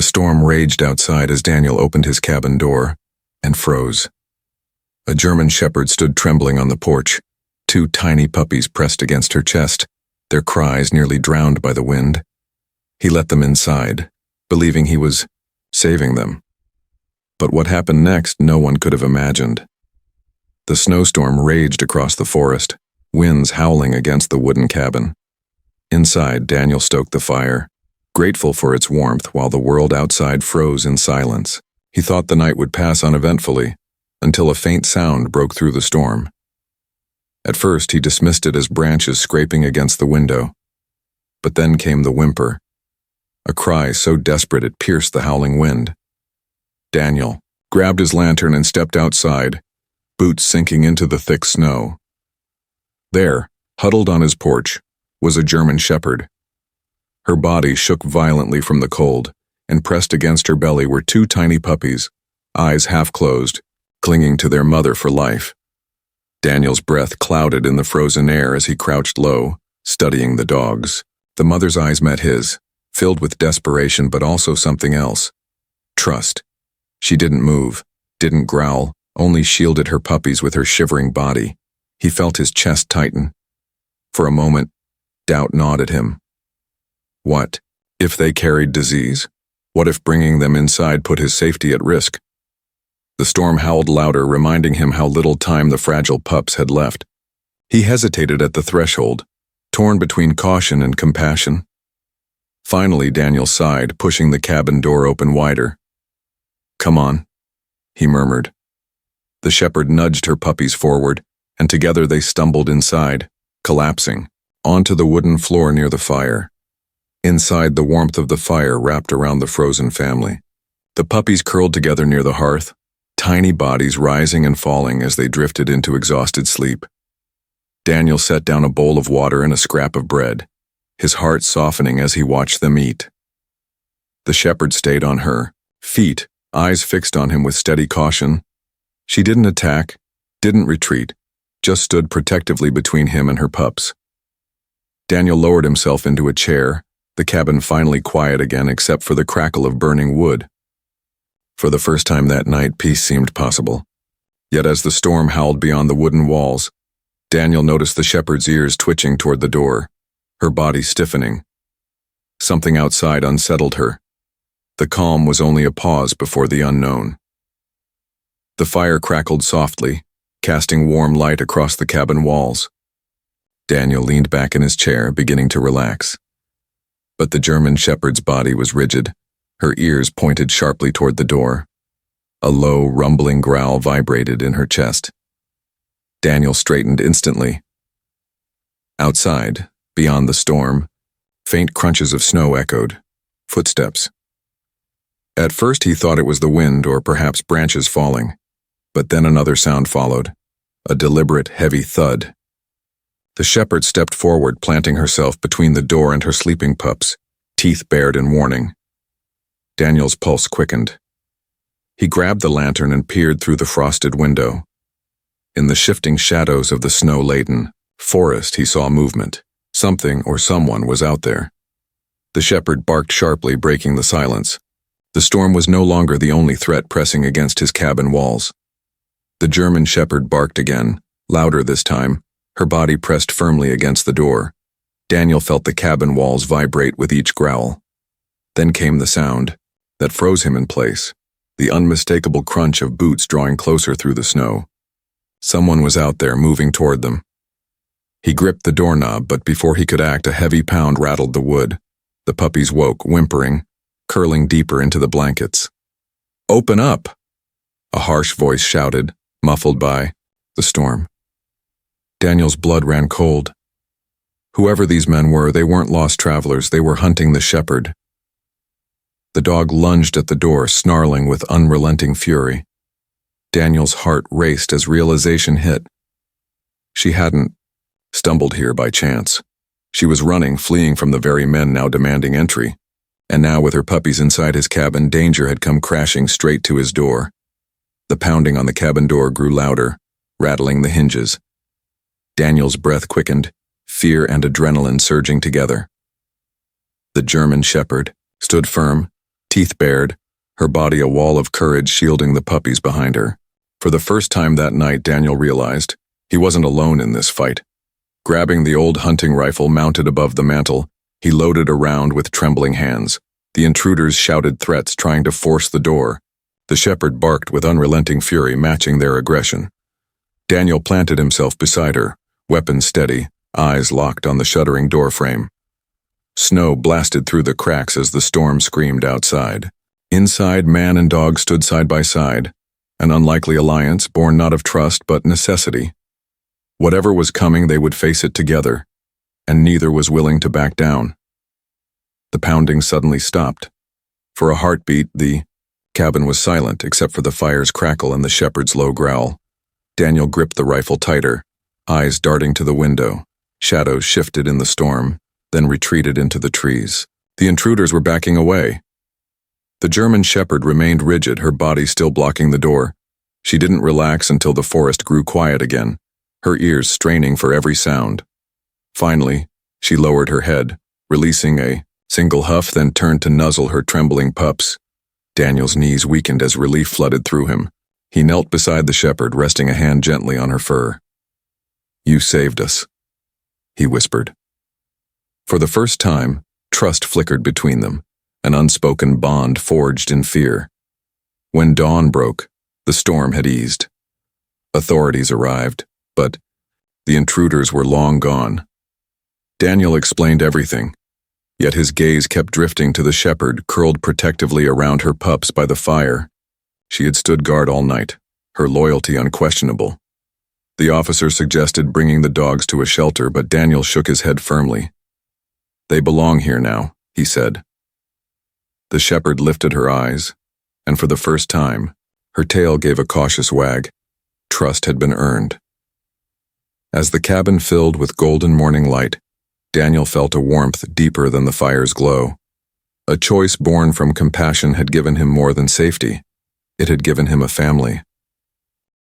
storm raged outside as Daniel opened his cabin door and froze. A German shepherd stood trembling on the porch, two tiny puppies pressed against her chest, their cries nearly drowned by the wind. He let them inside, believing he was saving them. But what happened next, no one could have imagined. The snowstorm raged across the forest, winds howling against the wooden cabin. Inside, Daniel stoked the fire, grateful for its warmth while the world outside froze in silence. He thought the night would pass uneventfully, until a faint sound broke through the storm. At first, he dismissed it as branches scraping against the window. But then came the whimper, a cry so desperate it pierced the howling wind. Daniel grabbed his lantern and stepped outside, boots sinking into the thick snow. There, huddled on his porch, was a German shepherd. Her body shook violently from the cold, and pressed against her belly were two tiny puppies, eyes half closed, clinging to their mother for life. Daniel's breath clouded in the frozen air as he crouched low, studying the dogs. The mother's eyes met his, filled with desperation but also something else. Trust. She didn't move, didn't growl, only shielded her puppies with her shivering body. He felt his chest tighten. For a moment, doubt gnawed at him. What if they carried disease? What if bringing them inside put his safety at risk? The storm howled louder, reminding him how little time the fragile pups had left. He hesitated at the threshold, torn between caution and compassion. Finally, Daniel sighed, pushing the cabin door open wider. "Come on," he murmured. The shepherd nudged her puppies forward, and together they stumbled inside, collapsing, onto the wooden floor near the fire. Inside, the warmth of the fire wrapped around the frozen family. The puppies curled together near the hearth, tiny bodies rising and falling as they drifted into exhausted sleep. Daniel set down a bowl of water and a scrap of bread, his heart softening as he watched them eat. The shepherd stayed on her feet, eyes fixed on him with steady caution. She didn't attack, didn't retreat, just stood protectively between him and her pups. Daniel lowered himself into a chair, the cabin finally quiet again except for the crackle of burning wood. For the first time that night, peace seemed possible. Yet as the storm howled beyond the wooden walls, Daniel noticed the shepherd's ears twitching toward the door, her body stiffening. Something outside unsettled her. The calm was only a pause before the unknown. The fire crackled softly, casting warm light across the cabin walls. Daniel leaned back in his chair, beginning to relax. But the German shepherd's body was rigid, her ears pointed sharply toward the door. A low, rumbling growl vibrated in her chest. Daniel straightened instantly. Outside, beyond the storm, faint crunches of snow echoed. Footsteps. At first he thought it was the wind or perhaps branches falling, but then another sound followed, a deliberate, heavy thud. The shepherd stepped forward, planting herself between the door and her sleeping pups, teeth bared in warning. Daniel's pulse quickened. He grabbed the lantern and peered through the frosted window. In the shifting shadows of the snow-laden forest, he saw movement. Something or someone was out there. The shepherd barked sharply, breaking the silence. The storm was no longer the only threat pressing against his cabin walls. The German shepherd barked again, louder this time, her body pressed firmly against the door. Daniel felt the cabin walls vibrate with each growl. Then came the sound that froze him in place, the unmistakable crunch of boots drawing closer through the snow. Someone was out there, moving toward them. He gripped the doorknob, but before he could act, a heavy pound rattled the wood. The puppies woke, whimpering, curling deeper into the blankets. "Open up!" a harsh voice shouted, muffled by the storm. Daniel's blood ran cold. Whoever these men were, they weren't lost travelers, they were hunting the shepherd. The dog lunged at the door, snarling with unrelenting fury. Daniel's heart raced as realization hit. She hadn't stumbled here by chance. She was running, fleeing from the very men now demanding entry. And now, with her puppies inside his cabin, danger had come crashing straight to his door. The pounding on the cabin door grew louder, rattling the hinges. Daniel's breath quickened, fear and adrenaline surging together. The German shepherd stood firm, teeth bared, her body a wall of courage shielding the puppies behind her. For the first time that night, Daniel realized he wasn't alone in this fight. Grabbing the old hunting rifle mounted above the mantel, he loaded a round with trembling hands. The intruders shouted threats, trying to force the door. The shepherd barked with unrelenting fury, matching their aggression. Daniel planted himself beside her, weapon steady, eyes locked on the shuddering doorframe. Snow blasted through the cracks as the storm screamed outside. Inside, man and dog stood side by side, an unlikely alliance born not of trust but necessity. Whatever was coming, they would face it together, and neither was willing to back down. The pounding suddenly stopped. For a heartbeat, the cabin was silent except for the fire's crackle and the shepherd's low growl. Daniel gripped the rifle tighter, eyes darting to the window. Shadows shifted in the storm, then retreated into the trees. The intruders were backing away. The German shepherd remained rigid, her body still blocking the door. She didn't relax until the forest grew quiet again, her ears straining for every sound. Finally, she lowered her head, releasing a single huff, then turned to nuzzle her trembling pups. Daniel's knees weakened as relief flooded through him. He knelt beside the shepherd, resting a hand gently on her fur. "You saved us," he whispered. For the first time, trust flickered between them, an unspoken bond forged in fear. When dawn broke, the storm had eased. Authorities arrived, but the intruders were long gone. Daniel explained everything, yet his gaze kept drifting to the shepherd curled protectively around her pups by the fire. She had stood guard all night, her loyalty unquestionable. The officer suggested bringing the dogs to a shelter, but Daniel shook his head firmly. "They belong here now," he said. The shepherd lifted her eyes, and for the first time, her tail gave a cautious wag. Trust had been earned. As the cabin filled with golden morning light, Daniel felt a warmth deeper than the fire's glow. A choice born from compassion had given him more than safety. It had given him a family.